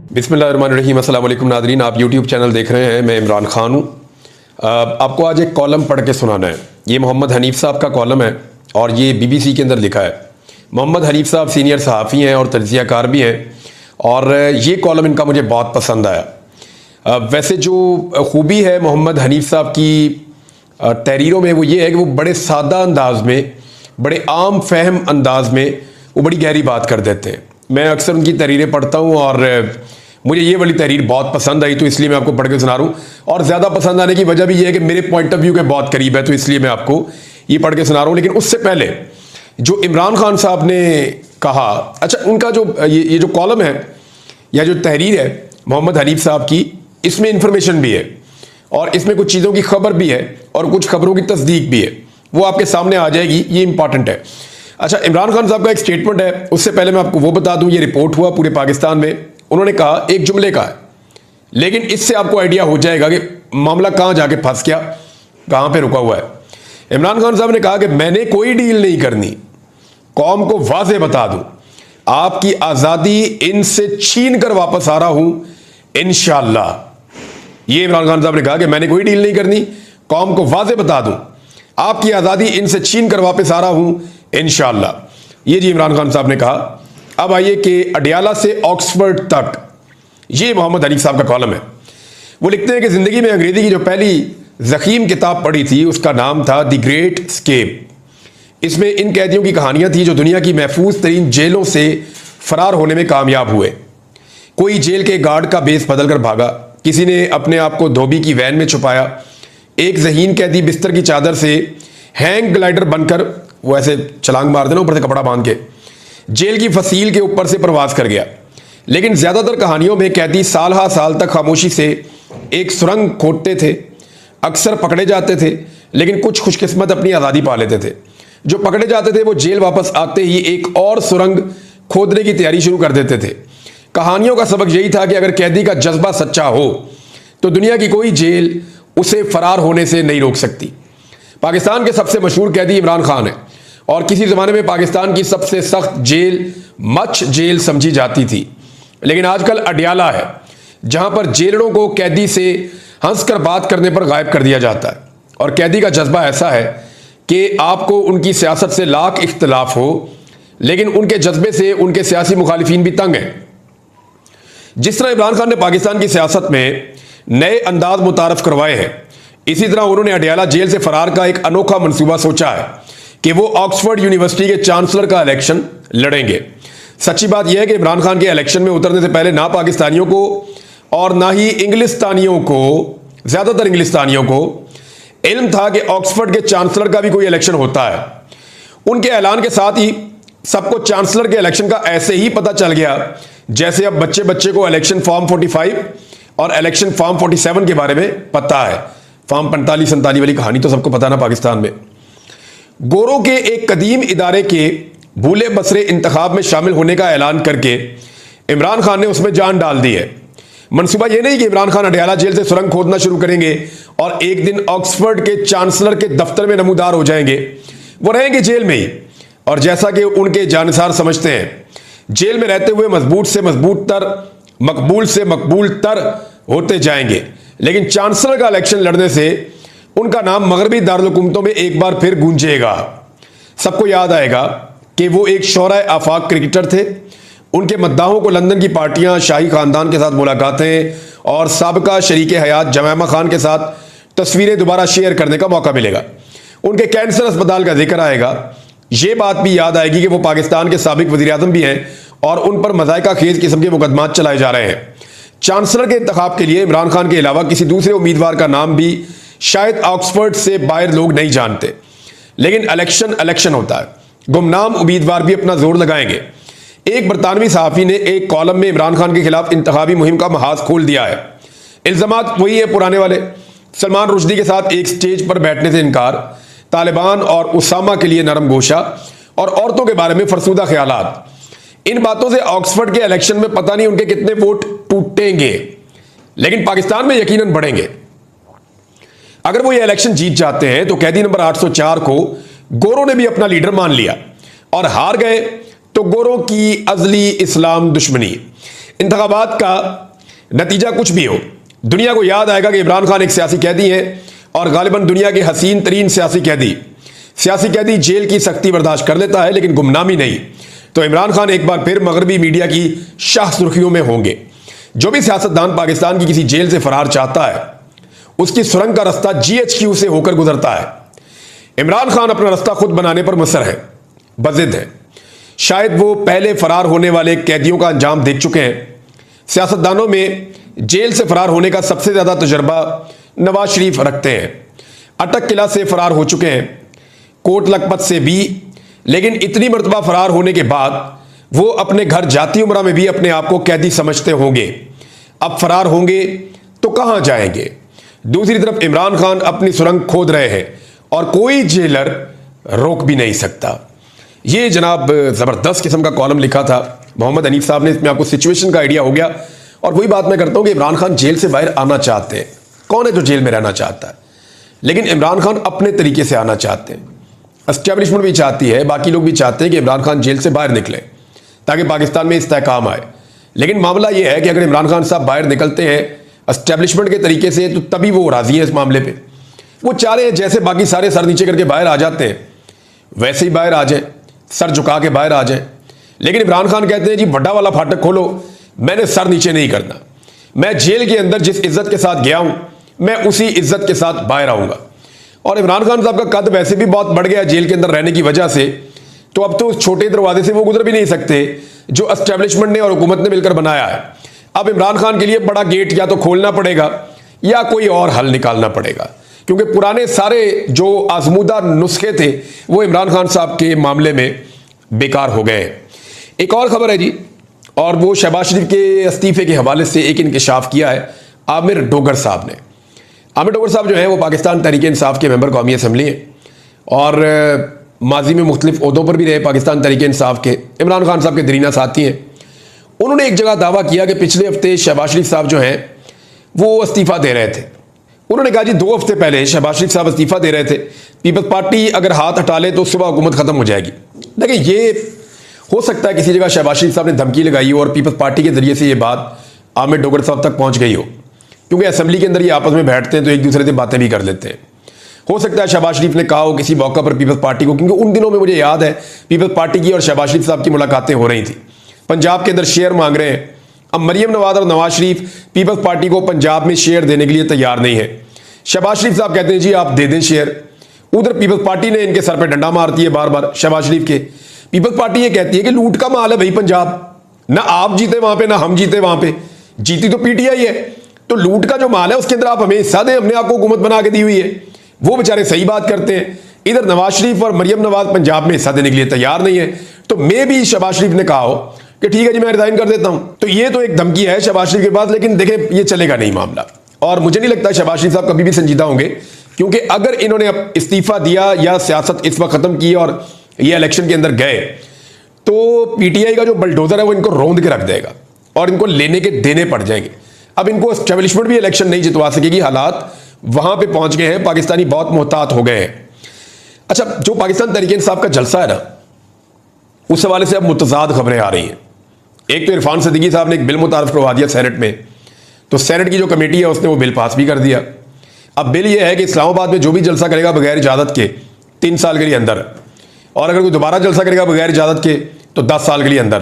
बिस्मिल्लाहिर्रहमानिर्रहीम। अस्सलाम वालेकुम नादरीन, आप यूट्यूब चैनल देख रहे हैं। मैं इमरान खान हूँ। आपको आज एक कॉलम पढ़ के सुनाना है। ये मोहम्मद हनीफ साहब का कॉलम है और ये BBC के अंदर लिखा है। मोहम्मद हनीफ साहब सीनियर सहाफ़ी हैं और तज्ज़ियाकार भी हैं और ये कॉलम इनका मुझे बहुत पसंद आया। वैसे जो खूबी है मोहम्मद हनीफ साहब की तहरीरों में वो ये है कि वो बड़े सादा अंदाज में, बड़े आम फहम अंदाज में वो बड़ी गहरी बात कर देते हैं। मैं अक्सर उनकी तहरीरें पढ़ता हूँ और मुझे ये वाली तहरीर बहुत पसंद आई, तो इसलिए मैं आपको पढ़ के सुना रहा हूँ। और ज़्यादा पसंद आने की वजह भी ये है कि मेरे पॉइंट ऑफ व्यू के बहुत करीब है, तो इसलिए मैं आपको ये पढ़ के सुना रहा हूँ। लेकिन उससे पहले जो इमरान खान साहब ने कहा, अच्छा उनका जो ये जो कॉलम है या जो तहरीर है मोहम्मद हनीफ साहब की, इसमें इंफॉर्मेशन भी है और इसमें कुछ चीज़ों की खबर भी है और कुछ खबरों की तस्दीक भी है। वो आपके सामने आ जाएगी, ये इंपॉर्टेंट है। अच्छा, इमरान खान साहब का एक स्टेटमेंट है, उससे पहले मैं आपको वो बता दूं, ये रिपोर्ट हुआ पूरे पाकिस्तान में। उन्होंने कहा, एक जुमले का है, लेकिन इससे आपको आइडिया हो जाएगा कि मामला कहां जाके फंस गया, कहां पे रुका हुआ है। इमरान खान साहब ने कहा कि मैंने कोई डील नहीं करनी, कौम को वाज़ेह बता दूं, आपकी आज़ादी इनसे छीन कर वापस आ रहा हूं इंशाअल्लाह। ये इमरान खान साहब ने कहा कि मैंने कोई डील नहीं करनी, कौम को वाज़ेह बता दूं, आपकी आज़ादी इनसे छीन कर वापस आ रहा हूं इंशाअल्लाह। ये जी इमरान खान साहब ने कहा। अब आइए कि अडियाला से ऑक्सफोर्ड तक, ये मोहम्मद हनीफ साहब का कॉलम है। वो लिखते हैं कि जिंदगी में अंग्रेजी की जो पहली ज़ख़ीम किताब पढ़ी थी उसका नाम था द ग्रेट एस्केप। इसमें इन कैदियों की कहानियां थी जो दुनिया की महफूज तरीन जेलों से फरार होने में कामयाब हुए। कोई जेल के गार्ड का बेस बदल कर भागा, किसी ने अपने आप को धोबी की वैन में छुपाया, एक ज़हीन कैदी बिस्तर की चादर से हैंग ग्लाइडर बनकर, वो ऐसे छलांग मार देना ऊपर से कपड़ा बांध के, जेल की फसील के ऊपर से प्रवास कर गया। लेकिन ज्यादातर कहानियों में कैदी साल हा साल तक खामोशी से एक सुरंग खोदते थे। अक्सर पकड़े जाते थे, लेकिन कुछ खुशकिस्मत अपनी आज़ादी पा लेते थे। जो पकड़े जाते थे वो जेल वापस आते ही एक और सुरंग खोदने की तैयारी शुरू कर देते थे। कहानियों का सबक यही था कि अगर कैदी का जज्बा सच्चा हो तो दुनिया की कोई जेल उसे फरार होने से नहीं रोक सकती। पाकिस्तान के सबसे मशहूर कैदी इमरान खान है और किसी ज़माने में पाकिस्तान की सबसे सख्त जेल मच जेल समझी जाती थी। लेकिन आजकल अडियाला है, जहां पर जेलरों को कैदी से हंसकर बात करने पर गायब कर दिया जाता है। और कैदी का जज्बा ऐसा है कि आपको उनकी सियासत से लाख इख्तलाफ हो, लेकिन उनके जज्बे से उनके सियासी मुखालिफिन भी तंग हैं। जिस तरह इमरान खान ने पाकिस्तान की सियासत में नए अंदाज मुतारफ करवाए हैं, इसी तरह उन्होंने अडियाला जेल से फरार का एक अनोखा मंसूबा सोचा है कि वो ऑक्सफोर्ड यूनिवर्सिटी के चांसलर का इलेक्शन लड़ेंगे। सच्ची बात यह है कि इमरान खान के इलेक्शन में उतरने से पहले ना पाकिस्तानियों को और ना ही इंग्लिस्तानियों को, ज्यादातर इंग्लिस्तानियों को इल्म था कि ऑक्सफोर्ड के चांसलर का भी कोई इलेक्शन होता है। उनके ऐलान के साथ ही सबको चांसलर के इलेक्शन का ऐसे ही पता चल गया जैसे अब बच्चे बच्चे को इलेक्शन फॉर्म 45 और इलेक्शन फॉर्म 47 के बारे में पता है। फॉर्म 45-47 वाली कहानी तो सबको पता ना पाकिस्तान में। गोरों के एक कदीम इदारे के भूले बसरे इंतखाब में शामिल होने का ऐलान करके इमरान खान ने उसमें जान डाल दी है। मंसूबा यह नहीं कि इमरान खान अडियाला जेल से सुरंग खोदना शुरू करेंगे और एक दिन ऑक्सफोर्ड के चांसलर के दफ्तर में नमूदार हो जाएंगे। वो रहेंगे जेल में ही, और जैसा कि उनके जानसार समझते हैं, जेल में रहते हुए मजबूत से मजबूत तर, मकबूल से मकबूल तर होते जाएंगे। लेकिन चांसलर का इलेक्शन लड़ने से उनका नाम मगरबी दारुल हुकूमतों में एक बार फिर गूंजेगा। सबको याद आएगा कि वो एक शौराए आफाक क्रिकेटर थे। उनके मद्दाहों को लंदन की पार्टियां, शाही खानदान के साथ मुलाकातें और साबिका शरीक हयात जमैमा खान के साथ तस्वीरें दोबारा शेयर करने का मौका मिलेगा। उनके कैंसर अस्पताल का जिक्र आएगा। ये बात भी याद आएगी कि वो पाकिस्तान के साबिक वज़ीर आज़म भी हैं और उन पर मज़ाइका खेज किस्म के मुकदमात चलाए जा रहे हैं। चांसलर के इंतखाब के लिए इमरान खान के अलावा किसी दूसरे उम्मीदवार का नाम भी शायद ऑक्सफोर्ड से बाहर लोग नहीं जानते। लेकिन इलेक्शन होता है, गुमनाम उम्मीदवार भी अपना जोर लगाएंगे। एक बरतानवी सहाफ़ी ने एक कॉलम में इमरान खान के खिलाफ इंतखाबी मुहिम का महाज खोल दिया है। इल्ज़ामात वही है पुराने वाले, सलमान रुश्दी के साथ एक स्टेज पर बैठने से इनकार, तालिबान और उसामा के लिए नरम गोशा और औरतों के बारे में फरसूदा ख्यालात। इन बातों से ऑक्सफोर्ड के इलेक्शन में पता नहीं उनके कितने वोट टूटेंगे, लेकिन पाकिस्तान में यकीनन बढ़ेंगे। अगर वो ये इलेक्शन जीत जाते हैं तो कैदी नंबर 804 को गोरों ने भी अपना लीडर मान लिया, और हार गए तो गोरों की अजली इस्लाम दुश्मनी, इंतखाबात का नतीजा कुछ भी हो, दुनिया को याद आएगा कि इमरान खान एक सियासी कैदी है और गालिबन दुनिया के हसीन तरीन सियासी कैदी जेल की सख्ती बर्दाश्त कर लेता है लेकिन गुमनामी नहीं। तो इमरान खान एक बार फिर मगरबी मीडिया की शाह सुर्खियों में होंगे। जो भी सियासतदान पाकिस्तान की किसी जेल से फरार चाहता है, उसकी सुरंग का रास्ता GHQ से होकर गुजरता है। इमरान खान अपना रास्ता खुद बनाने पर मुसर है, बजिद है। शायद वो पहले फरार होने वाले कैदियों का अंजाम देख चुके हैं। सियासतदानों में जेल से फरार होने का सबसे ज्यादा तजुर्बा नवाज शरीफ रखते हैं। अटक किला से फरार हो चुके हैं, कोट लखपत से भी, लेकिन इतनी मरतबा फरार होने के बाद वो अपने घर जाती उम्रा में भी अपने आप को कैदी समझते होंगे। अब फरार होंगे तो कहां जाएंगे? दूसरी तरफ इमरान खान अपनी सुरंग खोद रहे हैं और कोई जेलर रोक भी नहीं सकता। ये जनाब जबरदस्त किस्म का कॉलम लिखा था मोहम्मद हनीफ साहब ने। इसमें आपको सिचुएशन का आइडिया हो गया। और वही बात मैं करता हूं कि इमरान खान जेल से बाहर आना चाहते हैं। कौन है जो जेल में रहना चाहता है? लेकिन इमरान खान अपने तरीके से आना चाहते हैं। एस्टेब्लिशमेंट भी चाहती है, बाकी लोग भी चाहते हैं कि इमरान खान जेल से बाहर निकले ताकि पाकिस्तान में इस्तेहकाम आए। लेकिन मामला यह है कि अगर इमरान खान साहब बाहर निकलते हैं एस्टेब्लिशमेंट के तरीके से तो तभी वो राजी है इस मामले पे। वो चाह रहे हैं जैसे बाकी सारे सर नीचे करके बाहर आ जाते हैं वैसे ही बाहर आ जाए, सर झुका के बाहर आ जाए। लेकिन इमरान खान कहते हैं जी बड़ा वाला फाटक खोलो, मैंने सर नीचे नहीं करना। मैं जेल के अंदर जिस इज्जत के साथ गया हूं मैं उसी इज्जत के साथ बाहर आऊंगा। और इमरान खान साहब का कद वैसे भी बहुत बढ़ गया जेल के अंदर रहने की वजह से, तो अब तो उस छोटे दरवाजे से वो गुजर भी नहीं सकते जो एस्टेब्लिशमेंट ने और हुकूमत ने मिलकर बनाया है। अब इमरान खान के लिए बड़ा गेट या तो खोलना पड़ेगा या कोई और हल निकालना पड़ेगा, क्योंकि पुराने सारे जो आजमूदा नुस्खे थे वो इमरान खान साहब के मामले में बेकार हो गए। एक और खबर है जी, और वो शहबाज शरीफ के इस्तीफे के हवाले से एक इंकशाफ किया है आमिर डोगर साहब ने। आमिर डोगर साहब जो है वो पाकिस्तान तहरीक इंसाफ के मेंबर कौमी असम्बली हैं और माजी में मुख्तलिफ ओहदों पर भी रहे पाकिस्तान तहरीक इंसाफ के। इमरान खान साहब के दरीना साथी हैं। उन्होंने एक जगह दावा किया कि पिछले हफ्ते शहबाज शरीफ साहब जो हैं वो इस्तीफा दे रहे थे। उन्होंने कहा जी 2 हफ्ते पहले शहबाज शरीफ साहब इस्तीफा दे रहे थे, पीपल्स पार्टी अगर हाथ हटा ले तो सुबह हुकूमत खत्म हो जाएगी। देखिए ये हो सकता है किसी जगह शहबाज शरीफ साहब ने धमकी लगाई हो और पीपल्स पार्टी के जरिए से ये बात आमिर डोगर साहब तक पहुंच गई हो, क्योंकि असेंबली के अंदर ये आपस में बैठते हैं तो एक दूसरे से बातें भी कर लेते हैं। हो सकता है शहबाज शरीफ ने कहा हो किसी मौका पर पीपल्स पार्टी को, क्योंकि उन दिनों में मुझे याद है पीपल्स पार्टी की और शहबाज शरीफ साहब की मुलाकातें हो रही थी। पंजाब के अंदर शेयर मांग रहे हैं। अब मरियम नवाज और नवाज शरीफ पीपल्स पार्टी को पंजाब में शेयर देने के लिए तैयार नहीं है। शहबाज शरीफ साहब कहते हैं जी आप दे दें शेयर, उधर पीपल्स पार्टी ने इनके सर पे डंडा मारती है बार बार शहबाज शरीफ के। पीपल्स पार्टी ये कहती है कि लूट का माल है भाई पंजाब, ना आप जीते वहां पे ना हम जीते वहां पे, जीती तो पीटीआई है, तो लूट का जो माल है उसके अंदर आप हमें हिस्सा दें, हमने आपको हुकूमत बना के दी हुई है। वो बेचारे सही बात करते हैं। इधर नवाज शरीफ और मरियम नवाज पंजाब में हिस्सा देने के लिए तैयार नहीं है। तो मे भी शहबाज शरीफ ने कहा हो कि ठीक है जी मैं रिजाइन कर देता हूं। तो ये तो एक धमकी है शहबाज शरीफ के पास, लेकिन देखें ये चलेगा नहीं मामला। और मुझे नहीं लगता शहबाज शरीफ साहब कभी भी संजीदा होंगे, क्योंकि अगर इन्होंने अब इस्तीफा दिया या सियासत इस वक्त खत्म की और ये इलेक्शन के अंदर गए तो पीटीआई का जो बलडोजर है वो इनको रौंद के रख देगा और इनको लेने के देने पड़ जाएंगे। अब इनको एस्टेब्लिशमेंट भी इलेक्शन नहीं जितवा सकेगी। हालात वहां पे पहुंच गए हैं, पाकिस्तानी बहुत मोहतात हो गए हैं। अच्छा, जो पाकिस्तान तहरीक इंसाफ का जलसा है ना, उस हवाले से अब मुतजाद खबरें आ रही हैं। एक तो इरफान सिद्दीकी साहब ने एक बिल मुतारफ करवा दिया सेनेट में, तो सेनेट की जो कमेटी है उसने वो बिल पास भी कर दिया। अब बिल ये है कि इस्लामाबाद में जो भी जलसा करेगा बगैर इजाजत के 3 साल के लिए अंदर, और अगर कोई दोबारा जलसा करेगा बगैर इजाजत के तो 10 साल के लिए अंदर।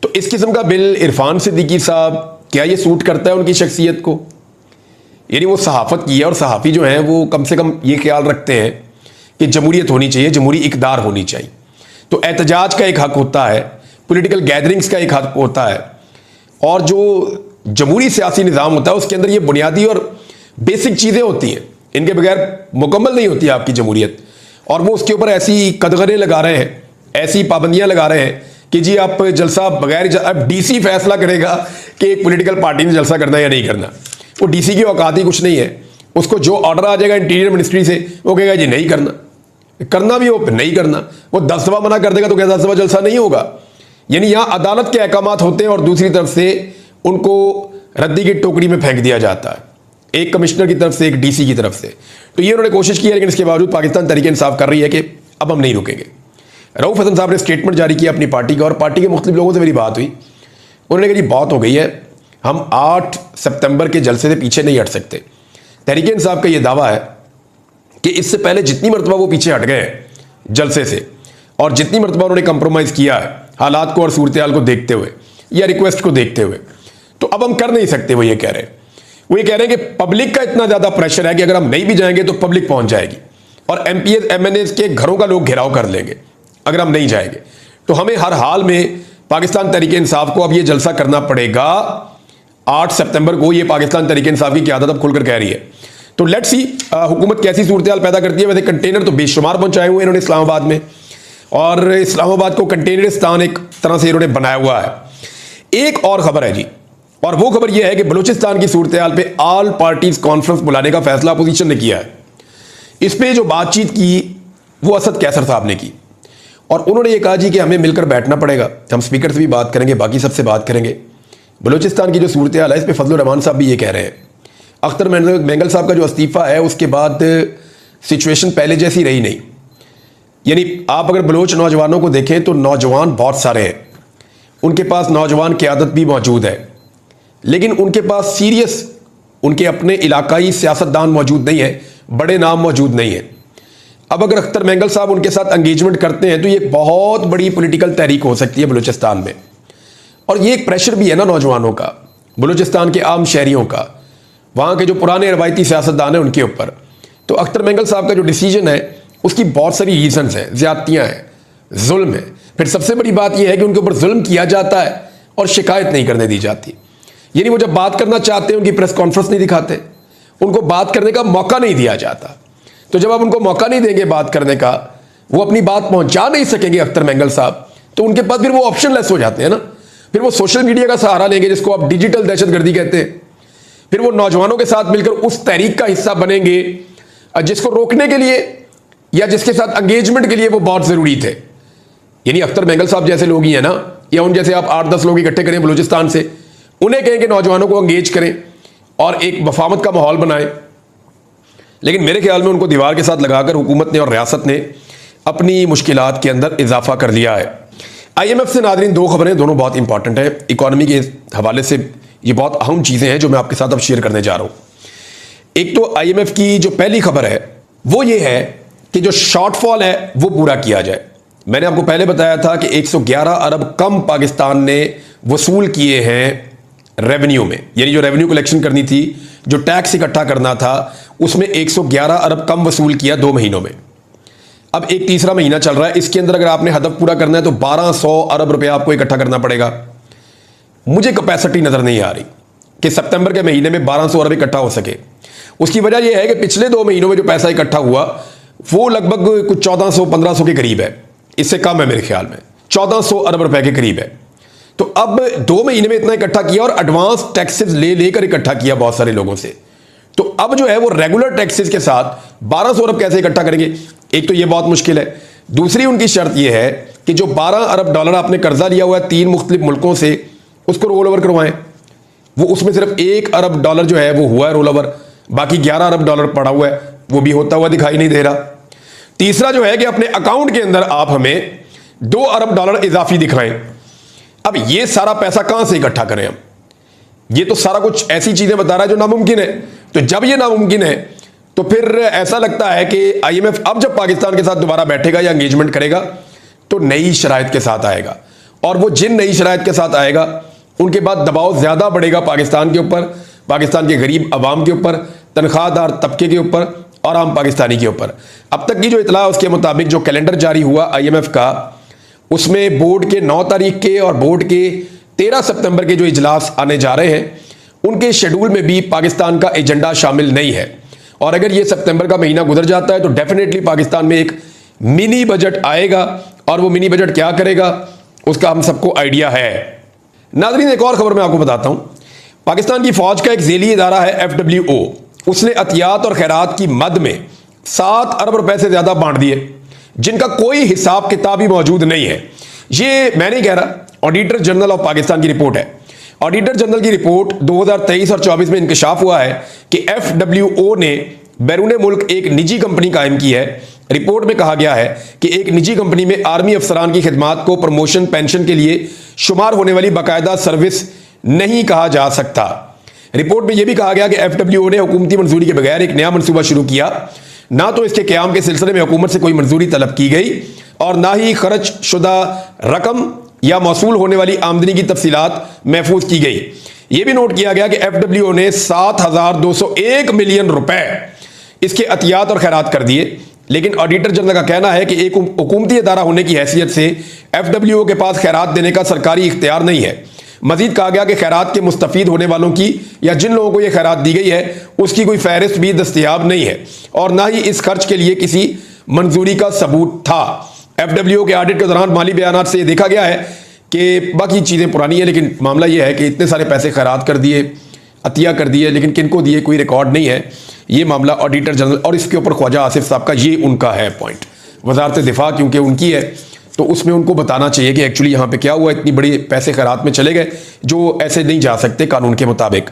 तो इस किस्म का बिल इरफान सिद्दीकी साहब, क्या ये सूट करता है उनकी शख्सियत को? यानी वो सहाफत की है और सहाफ़ी जो हैं वो कम से कम ये ख्याल रखते हैं कि जमहूरियत होनी चाहिए, जमहूरी इक़दार होनी चाहिए। तो एहतजाज का एक हक होता है, पॉलिटिकल गैदरिंग्स का एक हक होता है, और जो जमहूरी सियासी निज़ाम होता है उसके अंदर ये बुनियादी और बेसिक चीज़ें होती हैं, इनके बगैर मुकम्मल नहीं होती आपकी जमहूरियत। और वो उसके ऊपर ऐसी कदगरें लगा रहे हैं, ऐसी पाबंदियां लगा रहे हैं कि जी आप जलसा बगैर, अब डीसी फैसला करेगा कि एक पॉलिटिकल पार्टी ने जलसा करना या नहीं करना। वो डीसी की औकात ही कुछ नहीं है। उसको जो ऑर्डर आ जाएगा इंटीरियर मिनिस्ट्री से वो कहेगा जी नहीं करना, करना भी हो नहीं करना। वो 10 दफा मना कर देगा तो क्या 10 दफा जलसा नहीं होगा? यानी यहां अदालत के अहकामात होते हैं और दूसरी तरफ से उनको रद्दी की टोकरी में फेंक दिया जाता है, एक कमिश्नर की तरफ से एक डीसी की तरफ से। तो ये उन्होंने कोशिश की है, लेकिन इसके बावजूद पाकिस्तान तहरीक इंसाफ कर रही है कि अब हम नहीं रुकेंगे। रऊफ हसन साहब ने स्टेटमेंट जारी किया अपनी पार्टी का, और पार्टी के मुख्तलिफ लोगों से मेरी बात हुई उन्होंने कहा जी बहुत हो गई है, हम 8 सितंबर के जलसे से पीछे नहीं हट सकते। तहरीक इंसाफ का यह दावा है कि इससे पहले जितनी मरतबा वो पीछे हट गए हैं जलसे से और जितनी मरतबा उन्होंने कंप्रोमाइज़ किया है हालात को और सूरत हाल को देखते हुए या रिक्वेस्ट को देखते हुए, तो अब हम कर नहीं सकते। वो ये कह रहे हैं, वो ये कह रहे हैं कि पब्लिक का इतना ज़्यादा प्रेशर है कि अगर हम नहीं भी जाएंगे तो पब्लिक पहुंच जाएगी और एमपीएस एमएनएस के घरों का लोग घेराव कर लेंगे अगर हम नहीं जाएंगे। तो हमें हर हाल में पाकिस्तान तहरीक इंसाफ को अब ये जलसा करना पड़ेगा 8 सितंबर को। ये पाकिस्तान तहरीक इंसाफ की क़यादत अब खुलकर कह रही है। तो लेट्स सी हुकूमत कैसी सूरत हाल पैदा करती है। वैसे कंटेनर तो बेशुमार पहुंचाए हुए इन्होंने इस्लामाबाद में, और इस्लामाबाद को कंटेनरिस्तान एक तरह से इन्होंने बनाया हुआ है। एक और खबर है जी, और वो खबर यह है कि बलूचिस्तान की सूरत हाल पे ऑल पार्टीज कॉन्फ्रेंस बुलाने का फैसला अपोजिशन ने किया है। इस पे जो बातचीत की वो असद कैसर साहब ने की, और उन्होंने ये कहा जी कि हमें मिलकर बैठना पड़ेगा। हम स्पीकर से भी बात करेंगे, बाकी सबसे बात करेंगे। बलूचिस्तान की जो सूरत हाल है इस पर फजलुर रहमान साहब भी ये कह रहे हैं। अख्तर मेंगल साहब का जो इस्तीफ़ा है उसके बाद सिचुएशन पहले जैसी रही नहीं। यानी आप अगर बलोच नौजवानों को देखें तो नौजवान बहुत सारे हैं, उनके पास नौजवान क़यादत भी मौजूद है, लेकिन उनके पास सीरियस उनके अपने इलाकाई सियासतदान मौजूद नहीं है, बड़े नाम मौजूद नहीं है। अब अगर अख्तर मेंगल साहब उनके साथ एंगेजमेंट करते हैं तो ये बहुत बड़ी पॉलिटिकल तहरीक हो सकती है बलूचिस्तान में। और ये एक प्रेशर भी है ना नौजवानों का, बलूचिस्तान के आम शहरियों का, वहाँ के जो पुराने रवायती सियासतदान हैं उनके ऊपर। तो अख्तर मेंगल साहब का जो डिसीजन है उसकी बहुत सारी रीजंस हैं, ज़्यादतियाँ हैं, जुल्म है। फिर सबसे बड़ी बात यह है कि उनके ऊपर जुल्म किया जाता है और शिकायत नहीं करने दी जाती। यानी वो जब बात करना चाहते हैं उनकी प्रेस कॉन्फ्रेंस नहीं दिखाते, उनको बात करने का मौका नहीं दिया जाता। तो जब आप उनको मौका नहीं देंगे बात करने का, वो अपनी बात पहुंचा नहीं सकेंगे अख्तर मेंगल साहब, तो उनके पास फिर वो ऑप्शन लेस हो जाते हैं ना। फिर वो सोशल मीडिया का सहारा लेंगे जिसको आप डिजिटल दहशतगर्दी कहते हैं। फिर वो नौजवानों के साथ मिलकर उस तहरीक का हिस्सा बनेंगे जिसको रोकने के लिए या जिसके साथ एंगेजमेंट के लिए वो बहुत ज़रूरी थे। यानी अख्तर मेंगल साहब जैसे लोग ही हैं ना, या उन जैसे आप 8-10 लोग इकट्ठे करें बलूचिस्तान से, उन्हें कहें कि नौजवानों को एंगेज करें और एक वफामत का माहौल बनाएं। लेकिन मेरे ख्याल में उनको दीवार के साथ लगाकर हुकूमत ने और रियासत ने अपनी मुश्किलात के अंदर इजाफा कर लिया है। IMF से नाज़रीन दो खबरें, दोनों बहुत इंपॉर्टेंट हैं इकॉनमी के हवाले से। ये बहुत अहम चीज़ें हैं जो मैं आपके साथ अब शेयर करने जा रहा हूँ। एक तो IMF की जो पहली खबर है वो ये है कि जो शॉर्टफॉल है वो पूरा किया जाए। मैंने आपको पहले बताया था कि 111 अरब कम पाकिस्तान ने वसूल किए हैं रेवेन्यू में, यानी जो रेवेन्यू कलेक्शन करनी थी, जो टैक्स इकट्ठा करना था, उसमें 111 अरब कम वसूल किया 2 महीनों में। अब एक तीसरा महीना चल रहा है, इसके अंदर अगर आपने हदफ पूरा करना है तो 1200 अरब रुपया आपको इकट्ठा करना पड़ेगा। मुझे कैपेसिटी नज़र नहीं आ रही कि सितंबर के महीने में 1200 अरब इकट्ठा हो सके। उसकी वजह यह है कि पिछले 2 महीनों में जो पैसा इकट्ठा हुआ वो लगभग कुछ 1400-1500 के करीब है, इससे कम है मेरे ख्याल में, 1400 अरब रुपए के करीब है। तो अब 2 महीने में इतना इकट्ठा किया और एडवांस टैक्सेस लेकर इकट्ठा किया बहुत सारे लोगों से। तो अब जो है वो रेगुलर टैक्सेस के साथ 1200 अरब कैसे इकट्ठा करेंगे? एक तो ये बहुत मुश्किल है। दूसरी उनकी शर्त यह है कि जो 12 अरब डॉलर आपने कर्जा लिया हुआ है 3 मुख्तलिफ मुल्कों से, उसको रोल ओवर करवाएं। वो उसमें सिर्फ 1 अरब डॉलर जो है वो हुआ है रोल ओवर, बाकी 11 अरब डॉलर पड़ा हुआ है, वो भी होता हुआ दिखाई नहीं दे रहा। तीसरा जो है कि अपने अकाउंट के अंदर आप हमें 2 अरब डॉलर इजाफी दिखाएं। अब ये सारा पैसा कहां से इकट्ठा करें हम? ये तो सारा कुछ ऐसी चीजें बता रहा है जो नामुमकिन है। तो जब ये नामुमकिन है तो फिर ऐसा लगता है कि IMF अब जब पाकिस्तान के साथ दोबारा बैठेगा या एंगेजमेंट करेगा तो नई शराइत के साथ आएगा, और वो जिन नई शराइत के साथ आएगा उनके बाद दबाव ज्यादा बढ़ेगा पाकिस्तान के ऊपर, पाकिस्तान के गरीब अवाम के ऊपर, तनख्वाहदार तबके के ऊपर और आम पाकिस्तानी के ऊपर। अब तक की जो इतला उसके मुताबिक जो कैलेंडर जारी हुआ IMF का, उसमें बोर्ड के 9 तारीख के और बोर्ड के 13 सितंबर के जो इजलास आने जा रहे हैं उनके शेड्यूल में भी पाकिस्तान का एजेंडा शामिल नहीं है। और अगर ये सितंबर का महीना गुजर जाता है तो डेफिनेटली पाकिस्तान में एक मिनी बजट आएगा, और वो मिनी बजट क्या करेगा उसका हम सबको आइडिया है। नाज़रीन एक और खबर मैं आपको बताता हूं। पाकिस्तान की फौज का एक झेली इदारा है FWO, उसने अतियात और खैरात की मद में 7 अरब रुपए से ज्यादा बांट दिए जिनका कोई हिसाब किताब ही मौजूद नहीं है। ये मैं नहीं कह रहा, ऑडिटर जनरल ऑफ पाकिस्तान की रिपोर्ट है। ऑडिटर जनरल की रिपोर्ट 2023 और 24 में इंकशाफ हुआ है कि FWO ने बैरून मुल्क एक निजी कंपनी कायम की है। रिपोर्ट में कहा गया है कि एक निजी कंपनी में आर्मी अफसरान की खिदमात को प्रमोशन पेंशन के लिए शुमार होने वाली बाकायदा सर्विस नहीं कहा जा सकता। रिपोर्ट में यह भी कहा गया कि FWO ने हुकूमती मंजूरी के बगैर एक नया मनसूबा शुरू किया। ना तो इसके क़याम के सिलसिले में हुकूमत से कोई मंजूरी तलब की गई और ना ही खर्च शुदा रकम या मौसूल होने वाली आमदनी की तफसीलात महफूज की गई। यह भी नोट किया गया कि FWO ने 7,201 मिलियन रुपए इसके अतियात और खैरात कर दिए। लेकिन ऑडिटर जनरल का कहना है कि एक हुकूमती अदारा होने की हैसियत से FWO के पास खैरात देने का सरकारी इख्तियार नहीं है। मजीद कहा गया कि खैरात के मुस्तफीद होने वालों की या जिन लोगों को यह खैरात दी गई है उसकी कोई फहरिस्त भी दस्तयाब नहीं है और ना ही इस खर्च के लिए किसी मंजूरी का सबूत था। FWO के ऑडिट के दौरान माली बयानात से यह देखा गया है कि बाकी चीज़ें पुरानी है, लेकिन मामला यह है कि इतने सारे पैसे खैरात कर दिए, अतिया कर दिए, लेकिन किनको दिए कोई रिकॉर्ड नहीं है। ये मामला ऑडिटर जनरल और इसके ऊपर ख्वाजा आसिफ साहब का ये उनका है पॉइंट। वजारत दिफा क्योंकि उनकी है तो उसमें उनको बताना चाहिए कि एक्चुअली यहाँ पे क्या हुआ, इतनी बड़ी पैसे खैरात में चले गए जो ऐसे नहीं जा सकते कानून के मुताबिक।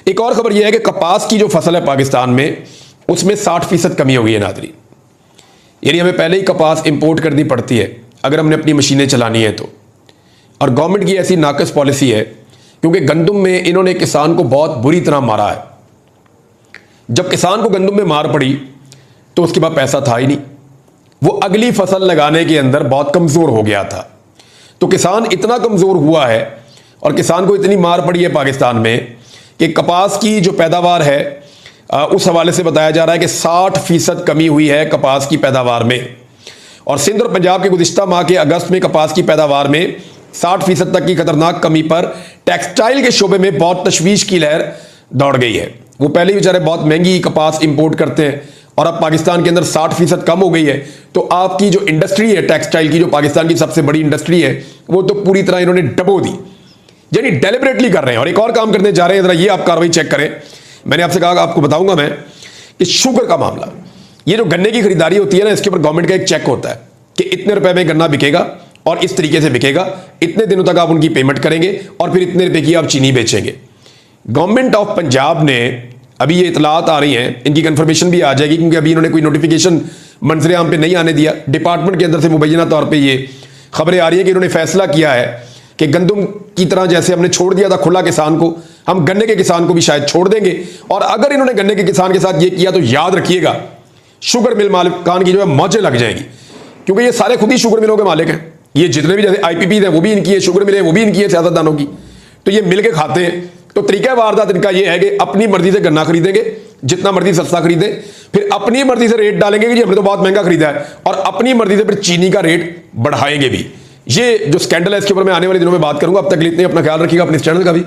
एक और खबर यह है कि कपास की जो फसल है पाकिस्तान में उसमें 60% कमी हो गई है नादरी। यानी हमें पहले ही कपास इंपोर्ट करनी पड़ती है अगर हमने अपनी मशीनें चलानी है तो। और गवर्नमेंट की ऐसी नाकस पॉलिसी है क्योंकि गंदम में इन्होंने किसान को बहुत बुरी तरह मारा है। जब किसान को गंदम में मार पड़ी तो उसके बाद पैसा था ही नहीं, वो अगली फसल लगाने के अंदर बहुत कमज़ोर हो गया था। तो किसान इतना कमज़ोर हुआ है और किसान को इतनी मार पड़ी है पाकिस्तान में कि कपास की जो पैदावार है उस हवाले से बताया जा रहा है कि 60% कमी हुई है कपास की पैदावार में। और सिंध और पंजाब के गुज़िश्ता माह के अगस्त में कपास की पैदावार में 60% तक की खतरनाक कमी पर टेक्सटाइल के शोबे में बहुत तशवीश की लहर दौड़ गई है। वो पहले ही बेचारे बहुत महंगी कपास इंपोर्ट करते हैं और अब पाकिस्तान के अंदर 60% कम हो गई है तो आपकी जो इंडस्ट्री है टेक्सटाइल की, जो पाकिस्तान की सबसे बड़ी इंडस्ट्री है, वो तो पूरी तरह इन्होंने डबो दी, यानी डेलिबरेटली कर रहे हैं। और एक और काम करने जा रहे हैं, जरा ये आप कार्रवाई चेक करें। मैंने आपसे कहा आपको बताऊंगा मैं कि शुगर का मामला, ये जो गन्ने की खरीदारी होती है ना, इसके ऊपर गवर्नमेंट का एक चेक होता है कि इतने रुपए में गन्ना बिकेगा और इस तरीके से बिकेगा, इतने दिनों तक आप उनकी पेमेंट करेंगे और फिर इतने रुपए की आप चीनी बेचेंगे। गवर्नमेंट ऑफ पंजाब ने अभी ये इतलात आ रही हैं, इनकी कंफर्मेशन भी आ जाएगी क्योंकि अभी इन्होंने कोई नोटिफिकेशन मंजरे आम पे नहीं आने दिया। डिपार्टमेंट के अंदर से मुबैना तौर पे ये खबरें आ रही है कि इन्होंने फैसला किया है कि गंदम की तरह जैसे हमने छोड़ दिया था खुला किसान को, हम गन्ने के किसान को भी शायद छोड़ देंगे। और अगर इन्होंने गन्ने के किसान के साथ ये किया तो याद रखिएगा शुगर मिल मालिकान की जो है मौजें लग जाएगी, क्योंकि ये सारे खुद ही शुगर मिलों के मालिक हैं। ये जितने भी जैसे IPP हैं वो भी इनकी है, शुगर मिले वो भी इनकी है, सियासतदानों की, तो ये मिल के खाते हैं। तो तरीका वारदात इनका ये है कि अपनी मर्जी से गन्ना खरीदेंगे, जितना मर्जी सस्ता खरीदें, फिर अपनी मर्जी से रेट डालेंगे कि जी हमने तो बहुत महंगा खरीदा है, और अपनी मर्जी से फिर चीनी का रेट बढ़ाएंगे भी। ये जो स्कैंडल है इसके ऊपर मैं आने वाले दिनों में बात करूंगा। अब तक के लिए इतने, अपना ख्याल रखिएगा, अपने इस चैनल का भी।